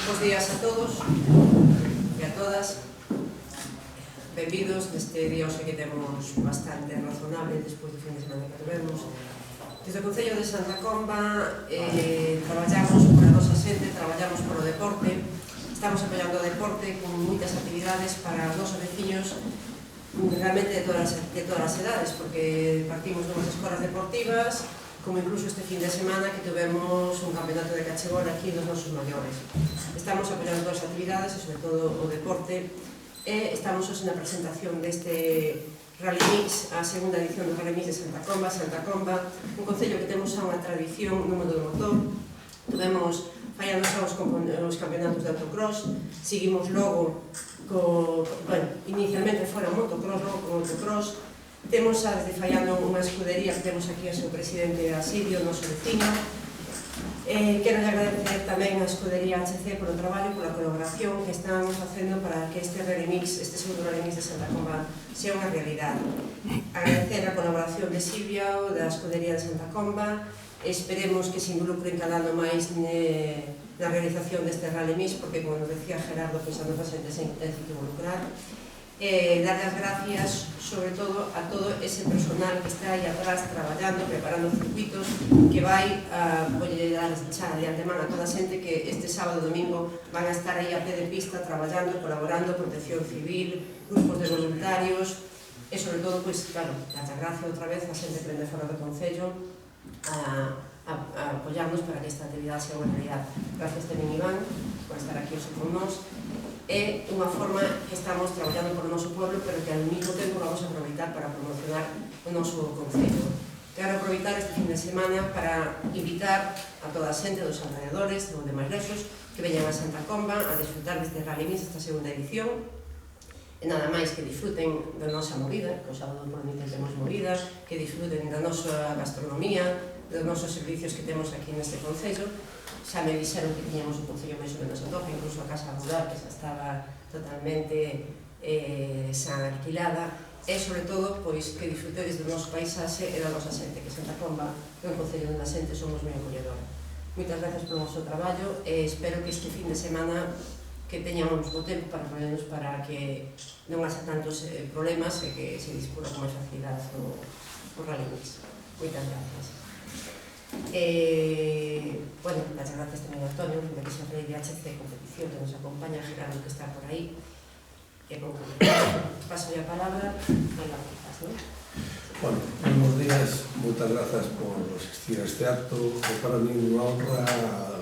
Bos días a todos e a todas. Benvidos neste día hoxe que temos bastante razonable despois do fin de semana que tuvemos. Desde o Concello de Santa Comba traballamos pola nosa xente, traballamos polo deporte. Estamos apoiando o deporte con moitas actividades para os nosos veciños realmente de todas as edades, porque partimos dunhas escolas deportivas, como incluso este fin de semana que tuvemos un campeonato de cachebol aquí nos nosos maiores. Estamos apoiando todas as actividades e sobre todo o deporte e estamos hoxe na presentación deste Rally Mix, a segunda edición do Rally Mix de Santa Comba, un concello que temos xa unha tradición no mundo do motor. Tuvemos fallando xa os campeonatos de autocross, seguimos logo inicialmente fora motocross, logo con autocross. Temos xa desde fallando unha escudería que temos aquí a seu presidente Asidio, o noso vecino. Quero agradecer tamén a escudería HC polo traballo, pola colaboración que están facendo para que este Rally Mix, este segundo Rally Mix de Santa Comba, sea unha realidade. Agradecer a colaboración de Silvia, da escudería de Santa Comba. Esperemos que se involucren cada ano máis na realización deste Rally Mix, porque, como nos decía Gerardo, pois a nosa xente se ten que involucrar. Dar as gracias, sobre todo, a todo ese personal que está aí atrás traballando, preparando circuitos, que vai a dar xa de antemán a toda a xente que este sábado e domingo van a estar aí a pé de pista traballando, colaborando, protección civil, grupos de voluntarios e, sobre todo, pois, claro, dar as gracias outra vez a xente que vende fora do Concello a apoiarnos para que esta actividade sea unha realidade. Gracias tamén, Iván, por estar aquí hoxe con nós. É unha forma que estamos traballando polo noso pueblo, pero que ao mesmo tempo vamos a aproveitar para promocionar o noso concello. Quero aproveitar este fin de semana para invitar a toda a xente dos alrededores, dos demais lexos, que veñan a Santa Comba a disfrutar deste Rally Mix, esta segunda edición. E nada máis que disfruten da nosa movida, que o sábado por noite temos movida, que disfruten da nosa gastronomía, dos nosos servicios que temos aquí neste concello. Xa me dixeron que tiñamos un concello máis ou menos a tope, incluso a casa rural que xa estaba totalmente xa alquilada, e sobre todo pois que disfrutedes do noso paisaxe e da nosa xente, que Santa Comba é un concello onde a xente somos moi acolledora. Moitas gracias polo vosso traballo e espero que este fin de semana que teñamos o tempo para ponernos para que non haxa tantos problemas e que se discurra con máis facilidade o Rally Mix. Moitas gracias. Bueno, las gracias tamén a Antonio, que se fai de HC Competición, que nos acompaña, Gerardo, que está por aí. E pouco, paso a palabra, hai lá quizás, non? Bueno, buenos días, moitas grazas por asistir a este acto. É para mí unha honra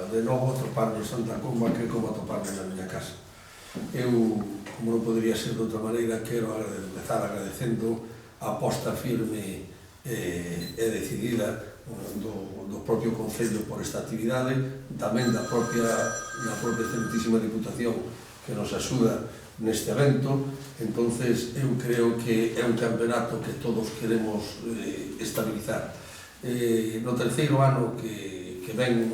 de novo atoparme en Santa Comba, que é como atoparme na miña casa. Eu, como non podería ser de outra maneira, quero empezar agradecendo a aposta firme e decidida do propio Concello por esta actividade, tamén da propia excelentísima Diputación que nos axuda neste evento. Entonces, eu creo que é un campeonato que todos queremos estabilizar. No terceiro ano que ven,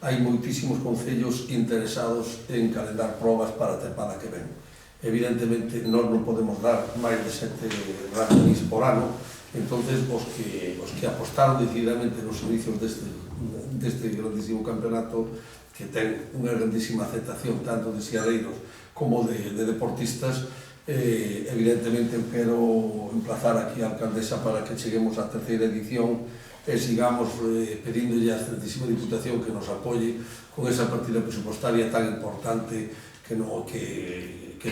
hai moitísimos concellos interesados en calendar probas para a tempada que ven. Evidentemente, nós non podemos dar máis de 7 Rally Mix por ano. Entonces, os que apostaron decididamente nos inicios deste grandísimo campeonato, que ten unha grandísima aceptación tanto de siareiros como de deportistas, evidentemente eu quero emplazar aquí a alcaldesa para que cheguemos á terceira edición e sigamos pedíndolle á excelentísima Diputación que nos apoie con esa partida presupostaria tan importante que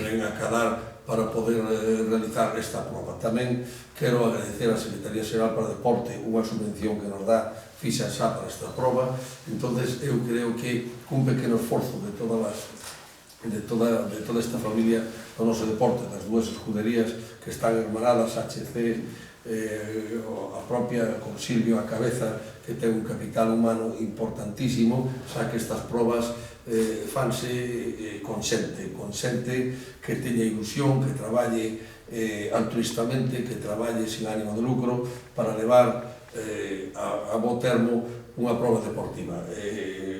ven a cadar para poder realizar esta prova. Tamén quero agradecer á Secretaría Xeral para o Deporte unha subvención que nos dá fixa xa para esta prova. Entonces, eu creo que cun pequeno esforzo de toda esta familia do noso deporte, das dúas escuderías que están hermanadas, HC, a propia con Silvio a cabeza, que ten un capital humano importantísimo, xa que estas probas fanse con xente que teña ilusión, que traballe altruistamente, que traballe sin ánimo de lucro para levar a bo termo unha prova deportiva.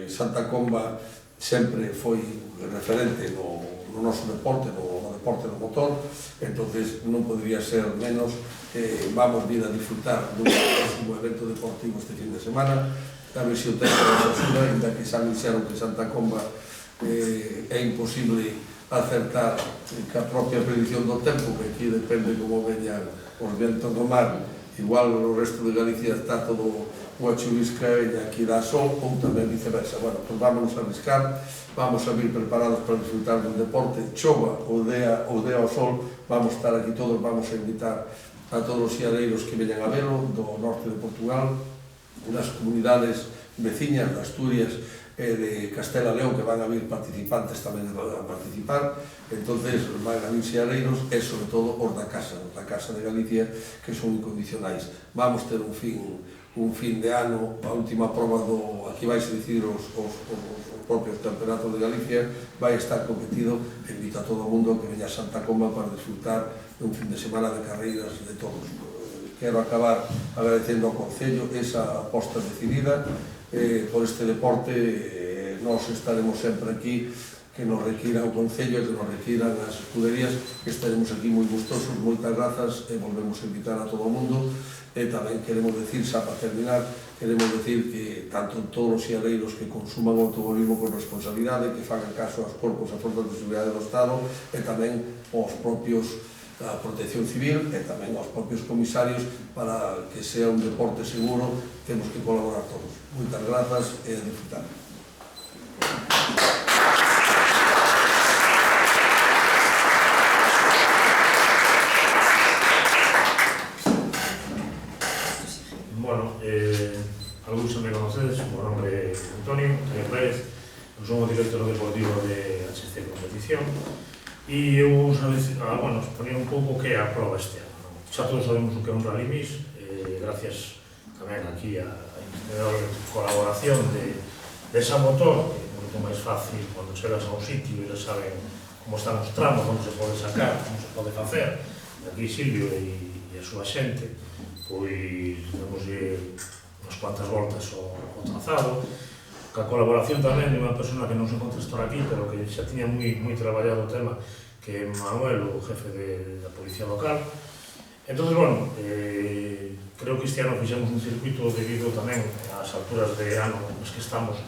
Santa Comba sempre foi referente no noso deporte, no deporte do motor, entonces non podría ser menos. Vamos vir a disfrutar dun evento deportivo este fin de semana, a ver se o tempo nos axuda, ainda que xa dixeron que Santa Comba é imposible acertar ca propia predición do tempo, que aquí depende como veñan os ventos do mar. Igual o resto de Galicia está todo unha chuvisca e aquí dá sol, ou tamén viceversa. Bueno, pues vámonos a arriscar, vamos a vir preparados para disfrutar do deporte, chova ou dea ao sol, vamos estar aquí todos, vamos a invitar a todos os xiareiros que veñan a velo do norte de Portugal, das comunidades veciñas de Asturias e de Castela León, que van a vir participantes tamén a participar. Entonces van a vir xiareiros e sobre todo os da Casa de Galicia, que son incondicionais. Vamos ter un fin de ano, a última prova do, aquí vais a decidir os propios campeonatos de Galicia, vai estar competido, e invito a todo o mundo que veña a Santa Comba para disfrutar de un fin de semana de carreiras de todos. Quero acabar agradecendo ao Concello esa aposta decidida por este deporte. Nós estaremos sempre aquí, que nos requira o Concello, que nos requiran as escuderías, estaremos aquí moi gustosos. Moitas grazas e volvemos a invitar a todo o mundo. E tamén queremos decir, xa para terminar, queremos decir que tanto todos os xiareiros que consuman o automobilismo con responsabilidade, que fagan caso aos corpos, a forzas de seguridade do Estado, e tamén aos propios a Protección Civil e tamén aos propios comisarios, para que sea un deporte seguro, temos que colaborar todos. Moitas grazas e a disfrutar. Bueno, algúns me conocedes, o nombre é Antonio Pérez, son o director deportivo de HC Competición, e eu bueno, exponía un pouco que é a prova este ano. Xa todos sabemos o que é un Rally Mix, gracias tamén aquí a colaboración de esa motor, que é moito máis fácil cando chegas a un sitio e já saben como están os tramos, onde se pode sacar, como se pode facer. Aquí Silvio e a súa xente pois demoslle unhas cuantas voltas ao trazado, ca colaboración tamén de unha persona que non se encontra estar aquí, pero que xa tiña moi traballado o tema, que é Manuel, o jefe da Policía Local. Entón, bueno, creo que este ano fixemos un circuito debido tamén ás alturas de ano nas que estamos,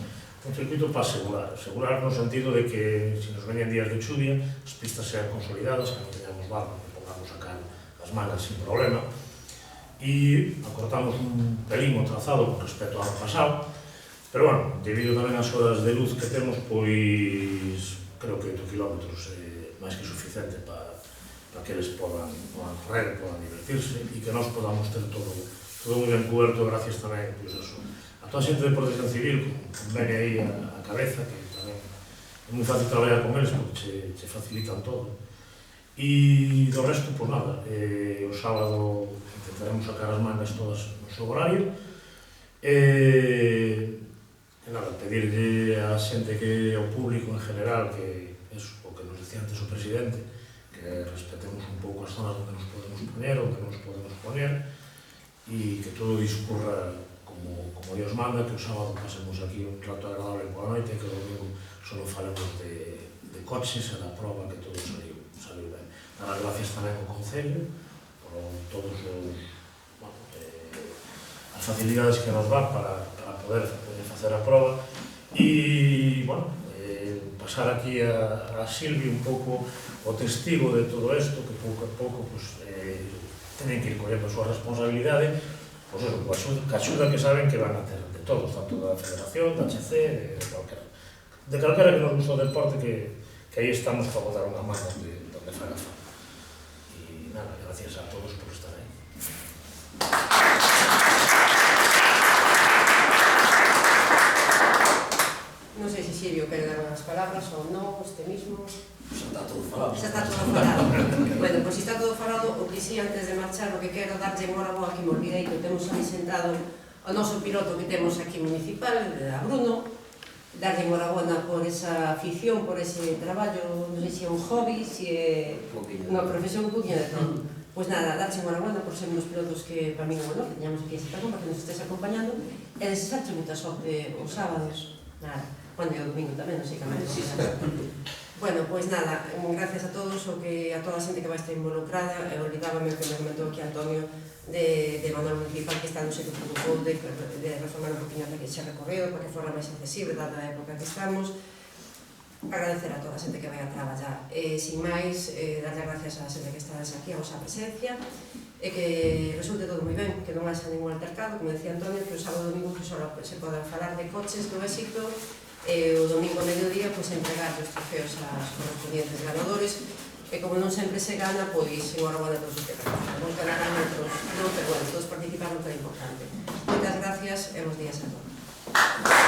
un circuito para asegurar no sentido de que se nos veñen días de chuvia, as pistas sean consolidadas, que non teñamos barro, que pongamos a cal as mangas sin problema, e acortamos un pelín o trazado con respecto ao ano pasado, pero, bueno, debido tamén ás horas de luz que temos, pois, creo que 8 kilómetros é máis que suficiente para que eles podan correr, podan divertirse, e que nós podamos ter todo moi ben coberto, gracias tamén, pois, a toda a xente de Protección Civil, con ben aí a cabeza, que tamén é moi fácil traballar con eles, porque che facilitan todo. E do resto, pois nada, o sábado intentaremos sacar as mangas todas no seu horario, e nada, pedirle a xente, que ao público en general, que é o que nos decía antes o presidente, que respetemos un pouco as zonas onde nos podemos poñer, onde nos podemos poñer, e que todo discurra como Dios manda, que o sábado pasemos aquí un rato agradable pola noite, que o domingo só falemos de coches e da prova, que todo saliu ben. Dar as gracias tamén ao Concello por todos as facilidades que nos van para poder facer a prova, e, bueno, pasar aquí a Silvio un pouco o testigo de todo isto, que pouco a pouco teñen que ir collendo a súa responsabilidade, pois eso, coa axuda que saben que van a ter de todos, tanto da Federación, da HC, de calquera que nos gusta o deporte, que aí estamos para botar unha mano donde faga falta. E nada, gracias a todos por estar aí. Non sei se Silvio quere dar unhas palabras ou non, este mismo. Xa está todo falado. Xa está todo falado. Bueno, pois se está todo falado, o que si antes de marchar, o que quero darlle enhoraboa, que me olvidei, que temos aí sentado o noso piloto que temos aquí municipal, a Bruno, darlle enhorabuena por esa afición, por ese traballo, non sei se é un hobby, se é unha profesión, un poquinho de todo. Pois nada, darche enhorabuena por ser unos pilotos que, para mí, non que teñamos aquí a Santa Comba, que nos estés acompañando, e desearche moita sorte os sábados, nada, bueno, e o domingo tamén, non sei que máis. Bueno, pois nada, gracias a todos, a toda a xente que vai estar involucrada, e olvidábame o que me comentou aquí Antonio, de Manuel Municipal, que está no sei que preocupou de reformar un poquinho para que xa recorreo, para que fora máis accesible, dada a época que estamos. agradecer a toda a xente que vai a traballar. Sin máis, darlle gracias a xente que está aquí, a vosa presencia, e que resulte todo moi ben, que non haxa ningún altercado, como decía Antonio, que o sábado e domingo que só se podan falar de coches do éxito, e o domingo a mediodía entregar os trofeos aos correspondientes ganadores, e como non sempre se gana, pois enhorabuena a todos os que participan. Nos ganarán outros, non, pero bueno, todos participaron, que é importante. Moitas gracias e bons días a todos.